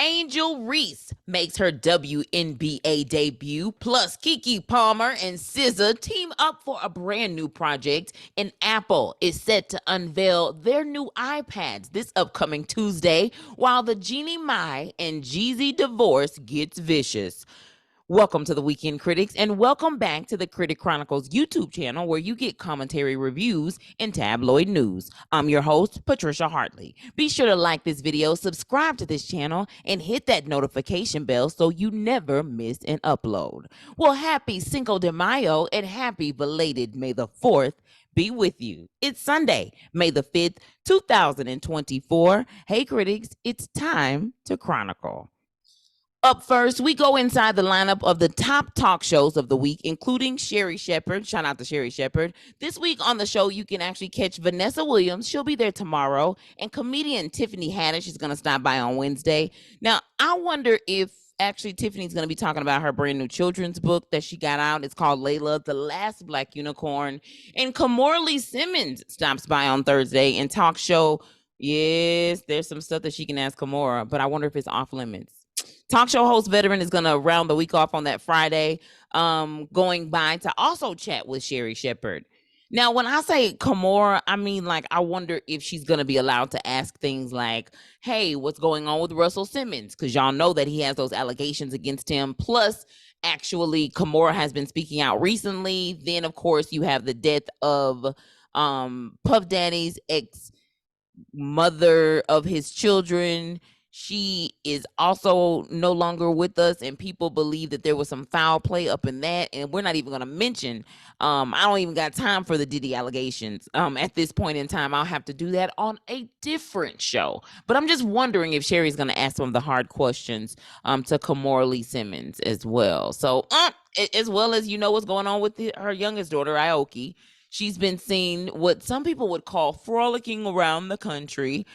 Angel Reese makes her WNBA debut, plus Keke Palmer and SZA team up for a brand new project, and Apple is set to unveil their new iPads this upcoming Tuesday, while the Jeanie Mai and Jeezy divorce gets vicious. Welcome to the Weekend Critics, and welcome back to the Critic Chronicles YouTube channel, where you get commentary, reviews, and tabloid news. I'm your host, Patricia Hartley. Be sure to like this video, subscribe to this channel, and hit that notification bell so you never miss an upload. Well, happy Cinco de Mayo and happy belated May the 4th be with you. It's Sunday, May the 5th, 2024. Hey critics, it's time to chronicle. Up first, we go inside the lineup of the top talk shows of the week, including Sherri Shepherd. Shout out to Sherri Shepherd. This week on the show, you can actually catch Vanessa Williams. She'll be there tomorrow. And comedian Tiffany Haddish is going to stop by on Wednesday. Now, I wonder if actually Tiffany's going to be talking about her brand new children's book that she got out. It's called Layla, the Last Black Unicorn. And Kamora Simmons stops by on Thursday and talk show. Yes, there's some stuff that she can ask Kamora, but I wonder if it's off limits. Talk show host veteran is going to round the week off on that Friday, going by to also chat with Sherri Shepherd. Now, when I say Kamora, I mean, like, I wonder if she's going to be allowed to ask things like, hey, what's going on with Russell Simmons? Because y'all know that he has those allegations against him. Plus, actually, Kamora has been speaking out recently. Then, of course, you have the death of Puff Daddy's ex-mother of his children. She is also no longer with us, and people believe that there was some foul play up in that. And we're not even going to mention, I don't even got time for the Diddy allegations. At this point in time, I'll have to do that on a different show. But I'm just wondering if Sherri's going to ask some of the hard questions to Kamora Simmons as well. So, as well as, you know, what's going on with her youngest daughter, Aoki. She's been seen what some people would call frolicking around the country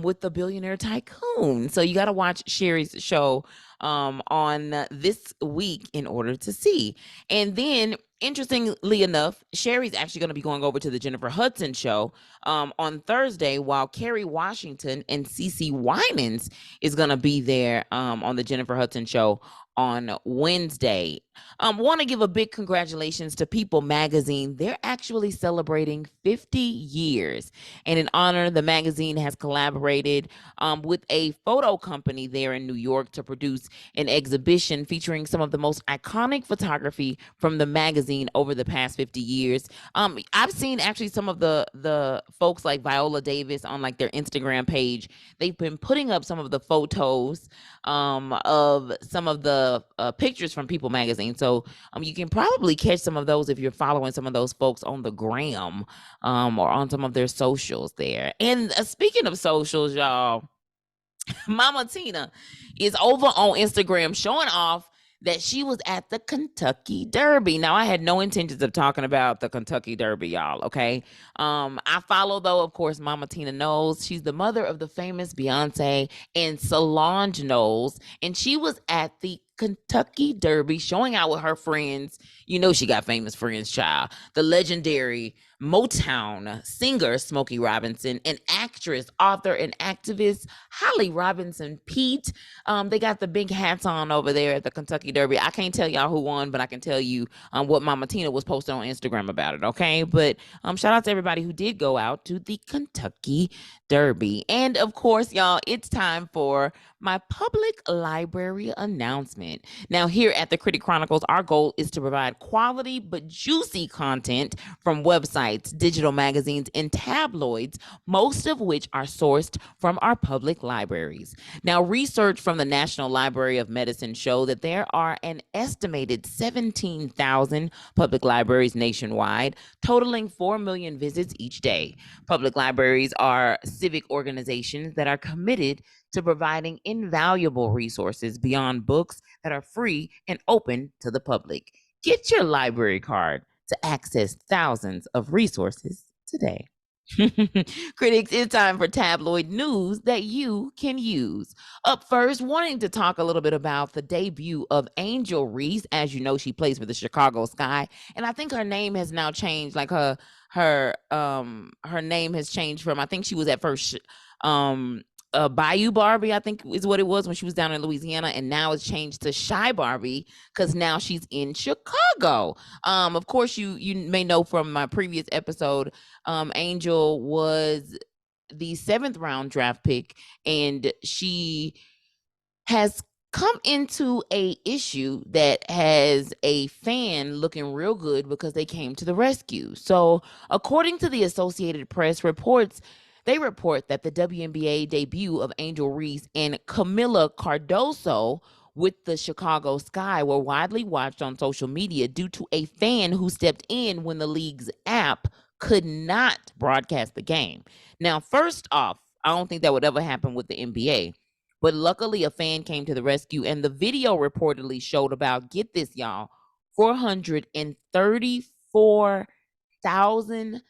with the billionaire tycoon. So you got to watch Sherri's show on this week in order to see. And then, interestingly enough, Sherri's actually going to be going over to the Jennifer Hudson show on Thursday, while Kerry Washington and CeCe Winans is going to be there on the Jennifer Hudson show on Wednesday. Want to give a big congratulations to People Magazine. They're actually celebrating 50 years. And in honor, the magazine has collaborated with a photo company there in New York to produce an exhibition featuring some of the most iconic photography from the magazine over the past 50 years. I've seen actually some of the folks like Viola Davis on like their Instagram page. They've been putting up some of the photos of some of the pictures from People Magazine. So you can probably catch some of those if you're following some of those folks on the gram or on some of their socials there. And speaking of socials, y'all, Mama Tina is over on Instagram showing off that she was at the Kentucky Derby. Now, I had no intentions of talking about the Kentucky Derby, y'all, okay? I follow, though, of course, Mama Tina Knowles. She's the mother of the famous Beyonce and Solange Knowles, and she was at the Kentucky Derby showing out with her friends. You know she got famous friends, child. The legendary Motown singer Smokey Robinson, and actress, author, and activist Holly Robinson Pete. They got the big hats on over there at the Kentucky Derby. I can't tell y'all who won, but I can tell you what Mama Tina was posting on Instagram about it, okay? But shout out to everybody who did go out to the Kentucky Derby. And of course, y'all, it's time for my public library announcement. Now, here at the Critic Chronicles, our goal is to provide quality but juicy content from websites, digital magazines, and tabloids, most of which are sourced from our public libraries. Now, research from the National Library of Medicine show that there are an estimated 17,000 public libraries nationwide, totaling 4 million visits each day. Public libraries are civic organizations that are committed to providing invaluable resources beyond books that are free and open to the public. Get your library card to access thousands of resources today. Critics, it's time for tabloid news that you can use. Up first, wanting to talk a little bit about the debut of Angel Reese. As you know, she plays for the Chicago Sky, and I think her name has now changed. Like her name has changed from, I think she was at first Bayou Barbie, I think is what it was when she was down in Louisiana, and now it's changed to Chi Barbie because now she's in Chicago. Of course, you may know from my previous episode, Angel was the 7th round draft pick, and she has come into a issue that has a fan looking real good because they came to the rescue. So, according to the Associated Press reports, they report that the WNBA debut of Angel Reese and Camila Cardoso with the Chicago Sky were widely watched on social media due to a fan who stepped in when the league's app could not broadcast the game. Now, first off, I don't think that would ever happen with the NBA. But luckily, a fan came to the rescue, and the video reportedly showed about, get this, y'all, 434,000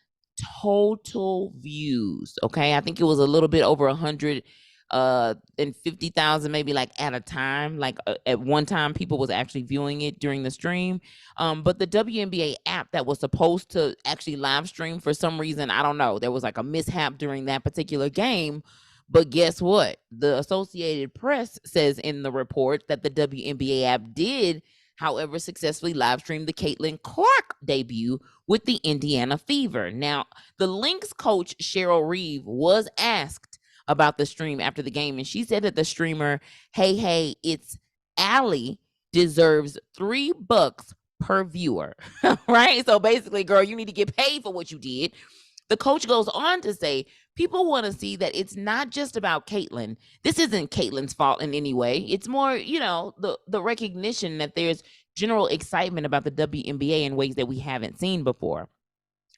total views. Okay, I think it was a little bit over 150,000, maybe like at a time. Like at one time, people was actually viewing it during the stream. But the WNBA app that was supposed to actually live stream, for some reason, I don't know, there was like a mishap during that particular game. But guess what? The Associated Press says in the report that the WNBA app did, however, successfully live stream the Caitlin Clark debut with the Indiana Fever. Now, the Lynx coach Cheryl Reeve was asked about the stream after the game, and she said that the streamer, hey, it's Allie, deserves $3 per viewer. Right? So basically, girl, you need to get paid for what you did. The coach goes on to say, people want to see that it's not just about Caitlin. This isn't Caitlin's fault in any way. It's more, the recognition that there's general excitement about the WNBA in ways that we haven't seen before.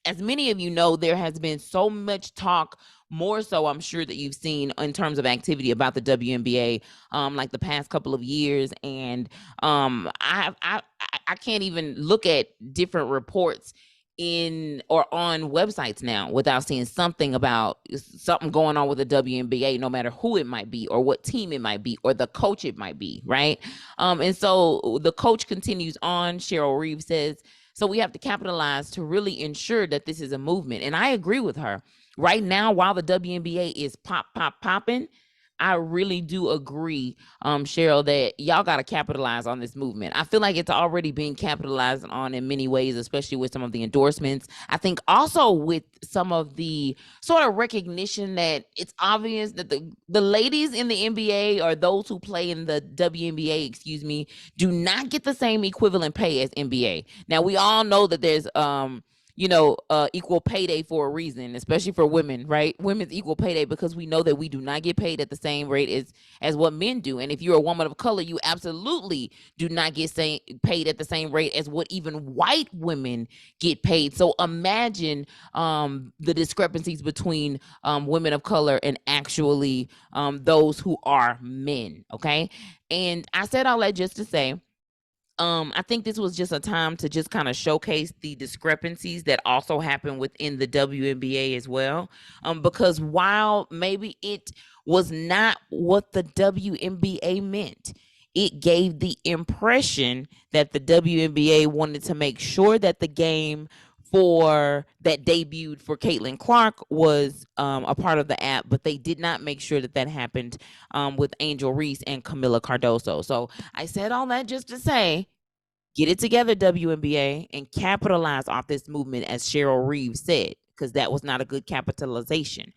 As many of you know, there has been so much talk, more so I'm sure that you've seen in terms of activity about the WNBA, like the past couple of years. And I can't even look at different reports in or on websites now without seeing something about something going on with the WNBA, no matter who it might be or what team it might be or the coach it might be, right? And so the coach continues on. Cheryl Reeve says, so we have to capitalize to really ensure that this is a movement. And I agree with her. Right now, while the WNBA is popping, I really do agree, Cheryl, that y'all got to capitalize on this movement. I feel like it's already being capitalized on in many ways, especially with some of the endorsements. I think also with some of the sort of recognition that it's obvious that the ladies in the NBA or those who play in the WNBA, do not get the same equivalent pay as NBA. Now, we all know that there's equal payday for a reason, especially for women, right? Women's equal payday, because we know that we do not get paid at the same rate as what men do. And if you're a woman of color, you absolutely do not get paid at the same rate as what even white women get paid. So imagine the discrepancies between women of color and actually those who are men, okay? And I said all that just to say, I think this was just a time to just kind of showcase the discrepancies that also happen within the WNBA as well. Because while maybe it was not what the WNBA meant, it gave the impression that the WNBA wanted to make sure that the game for that debuted for Caitlin Clark was a part of the app, but they did not make sure that happened with Angel Reese and Camila Cardoso. So I said all that just to say, get it together, WNBA, and capitalize off this movement, as Cheryl Reeve said, because that was not a good capitalization.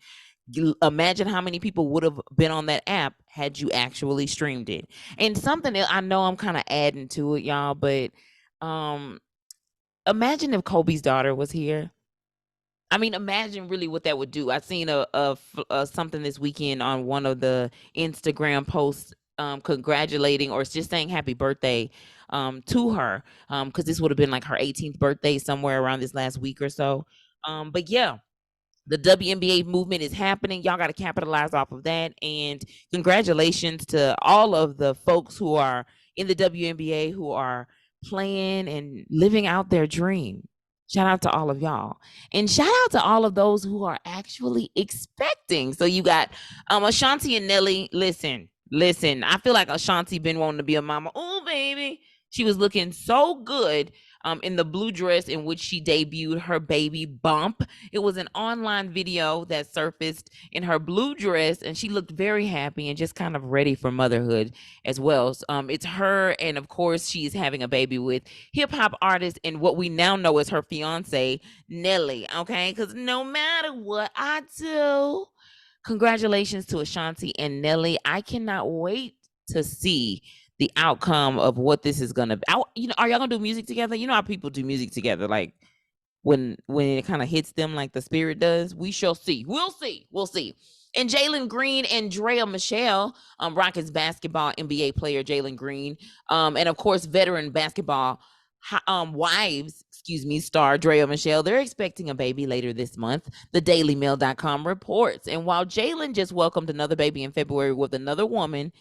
Imagine how many people would have been on that app had you actually streamed it. And something that I know I'm kind of adding to it, y'all, but imagine if Kobe's daughter was here. I mean, imagine really what that would do. I seen a something this weekend on one of the Instagram posts congratulating or just saying happy birthday to her, because this would have been like her 18th birthday somewhere around this last week or so. But yeah, the WNBA movement is happening. Y'all got to capitalize off of that. And congratulations to all of the folks who are in the WNBA who are playing and living out their dream. Shout out to all of y'all. And shout out to all of those who are actually expecting. So you got Ashanti and Nelly. Listen. I feel like Ashanti been wanting to be a mama. Oh, baby. She was looking so good in the blue dress in which she debuted her baby bump. It was an online video that surfaced in her blue dress, and she looked very happy and just kind of ready for motherhood as well. It's her, and of course, she's having a baby with hip hop artist and what we now know as her fiance, Nelly. Okay, because no matter what I do, congratulations to Ashanti and Nelly. I cannot wait to see the outcome of what this is gonna be. Are y'all gonna do music together? You know how people do music together, like when it kind of hits them like the spirit does. We shall see. We'll see. We'll see. And Jalen Green and Drea Michelle, Rockets basketball NBA player Jalen Green, and of course veteran basketball wives, star Drea Michelle, they're expecting a baby later this month. The DailyMail.com reports. And while Jalen just welcomed another baby in February with another woman,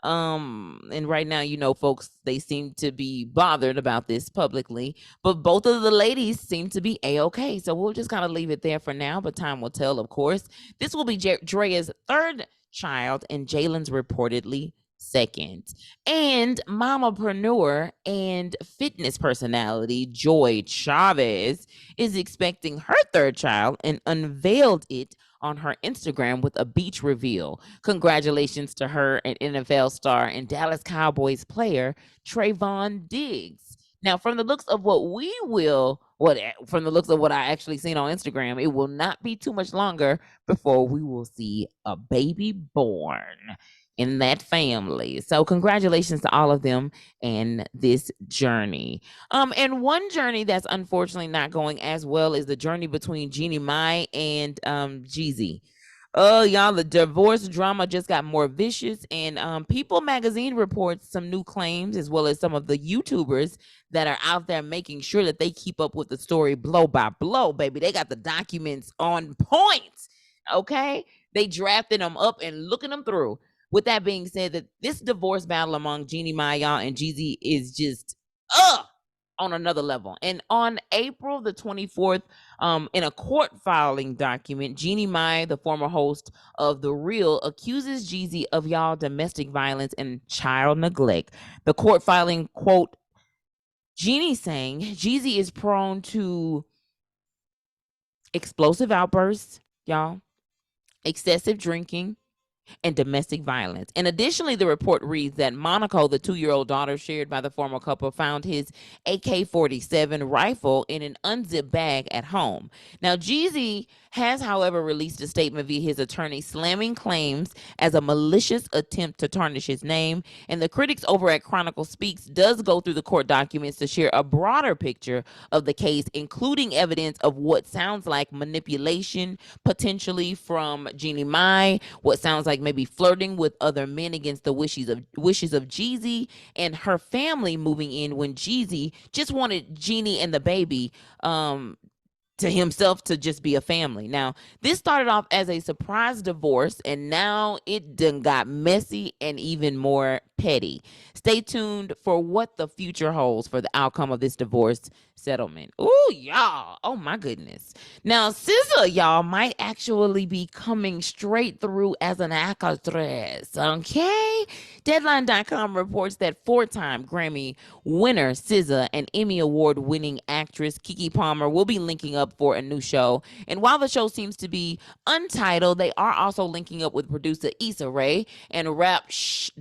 and right now, folks, they seem to be bothered about this publicly, but both of the ladies seem to be a-okay. So we'll just kind of leave it there for now, but time will tell, of course. This will be Drea's third child and Jalen's reportedly second. And mamapreneur and fitness personality Joy Chavez is expecting her third child and unveiled it on her Instagram with a beach reveal. Congratulations to her and NFL star and Dallas Cowboys player Trayvon Diggs. Now, from the looks of from the looks of what I actually seen on Instagram, it will not be too much longer before we will see a baby born in that family. So congratulations to all of them and this journey. And one journey that's unfortunately not going as well is the journey between Jeanie Mai and Jeezy. Oh, y'all, the divorce drama just got more vicious, and People Magazine reports some new claims, as well as some of the YouTubers that are out there making sure that they keep up with the story blow by blow, baby. They got the documents on point, okay? They drafted them up and looking them through. With that being said, that this divorce battle among Jeanie Mai and Jeezy is just on another level. And on April the 24th, in a court filing document, Jeanie Mai, the former host of The Real, accuses Jeezy of domestic violence and child neglect. The court filing, quote, Jeanie saying Jeezy is prone to explosive outbursts, y'all, excessive drinking, and domestic violence. And additionally, the report reads that Monaco, the 2-year-old daughter shared by the former couple, found his AK-47 rifle in an unzipped bag at home. Now, Jeezy has, however, released a statement via his attorney slamming claims as a malicious attempt to tarnish his name. And the critics over at Chronicles Speaks does go through the court documents to share a broader picture of the case, including evidence of what sounds like manipulation, potentially from Jeanie Mai, what sounds like maybe flirting with other men against the wishes of Jeezy, and her family moving in when Jeezy just wanted Jeanie and the baby to himself to just be a family. Now, this started off as a surprise divorce, and now it done got messy and even more petty. Stay tuned for what the future holds for the outcome of this divorce settlement. Ooh, y'all. Oh, my goodness. Now, SZA, y'all, might actually be coming straight through as an actress, okay? Deadline.com reports that 4-time Grammy winner SZA and Emmy Award-winning actress Keke Palmer will be linking up for a new show. And while the show seems to be untitled, they are also linking up with producer Issa Rae and rap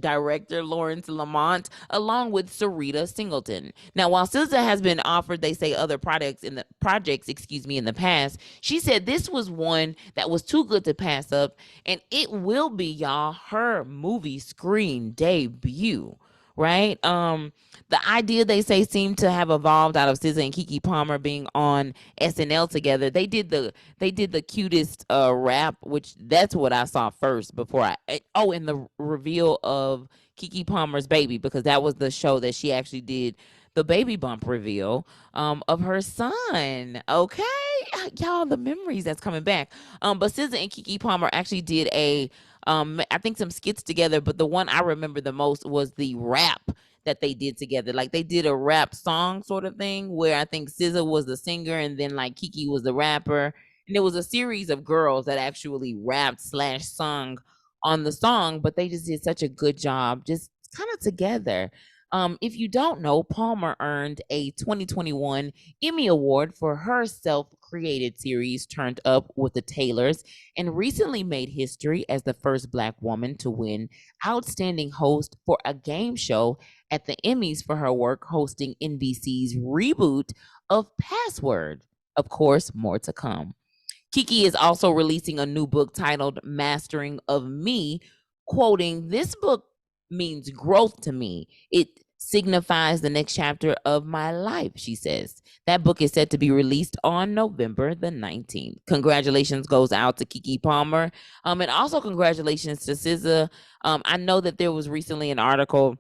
director Lawrence Lamont, along with Sarita Singleton. Now, while SZA has been offered, they say, other projects in the past, she said this was one that was too good to pass up, and it will be, y'all, her movie screen debut. Right? The idea, they say, seemed to have evolved out of SZA and Keke Palmer being on SNL together. They did the cutest rap, which that's what I saw first before and the reveal of Keke Palmer's baby, because that was the show that she actually did the baby bump reveal of her son. Okay, y'all, the memories that's coming back. But SZA and Keke Palmer actually did I think some skits together, but the one I remember the most was the rap that they did together. Like, they did a rap song sort of thing where I think SZA was the singer and then like Keke was the rapper. And it was a series of girls that actually rapped / sung on the song, but they just did such a good job just kind of together. If you don't know, Palmer earned a 2021 Emmy Award for her self-created series Turned Up with the Taylors, and recently made history as the first Black woman to win Outstanding Host for a game show at the Emmys for her work hosting NBC's reboot of Password. Of course, more to come. Keke is also releasing a new book titled Mastering of Me, quoting, "This book means growth to me. It signifies the next chapter of my life," she says. That book is set to be released on November the 19th. Congratulations goes out to Keke Palmer. And also congratulations to SZA. I know that there was recently an article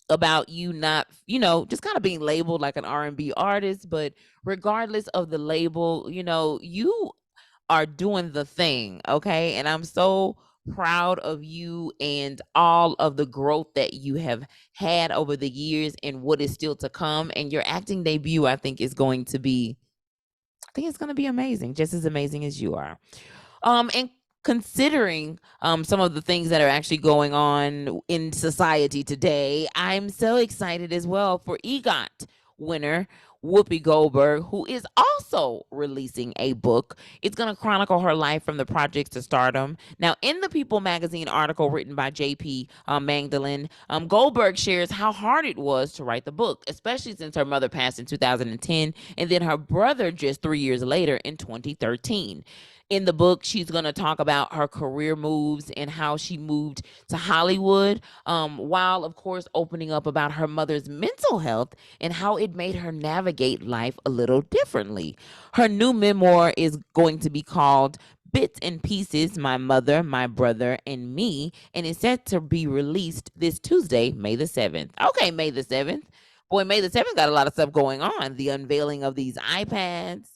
about you not, just kind of being labeled like an R&B artist, but regardless of the label, you are doing the thing, okay? And I'm so proud of you and all of the growth that you have had over the years and what is still to come. And your acting debut, I think it's going to be amazing, just as amazing as you are. And considering some of the things that are actually going on in society today, I'm so excited as well for EGOT winner Whoopi Goldberg, who is also releasing a book. It's going to chronicle her life from the projects to stardom. Now, in the People magazine article written by JP Magdalene, Goldberg shares how hard it was to write the book, especially since her mother passed in 2010 and then her brother just 3 years later in 2013. In the book, she's going to talk about her career moves and how she moved to Hollywood, while, of course, opening up about her mother's mental health and how it made her navigate life a little differently. Her new memoir is going to be called Bits and Pieces: My Mother, My Brother, and Me, and is set to be released this Tuesday, May the 7th. Okay, May the 7th. Boy, May the 7th got a lot of stuff going on. The unveiling of these iPads.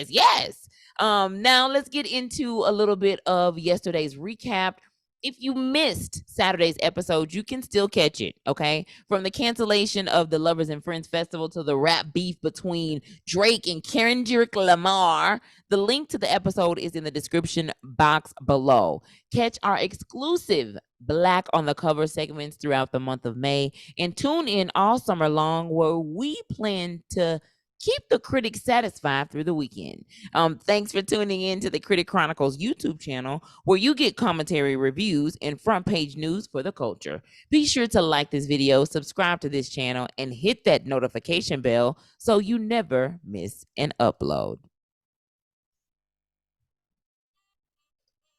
Yes. Now let's get into a little bit of yesterday's recap. If you missed Saturday's episode, you can still catch it, okay? From the cancellation of the Lovers and Friends Festival to the rap beef between Drake and Kendrick Lamar, the link to the episode is in the description box below. Catch our exclusive Black on the Cover segments throughout the month of May, and tune in all summer long where we plan to keep the critics satisfied through the weekend. Thanks for tuning in to the Critic Chronicles YouTube channel, where you get commentary, reviews, and front page news for the culture. Be sure to like this video, subscribe to this channel, and hit that notification bell so you never miss an upload.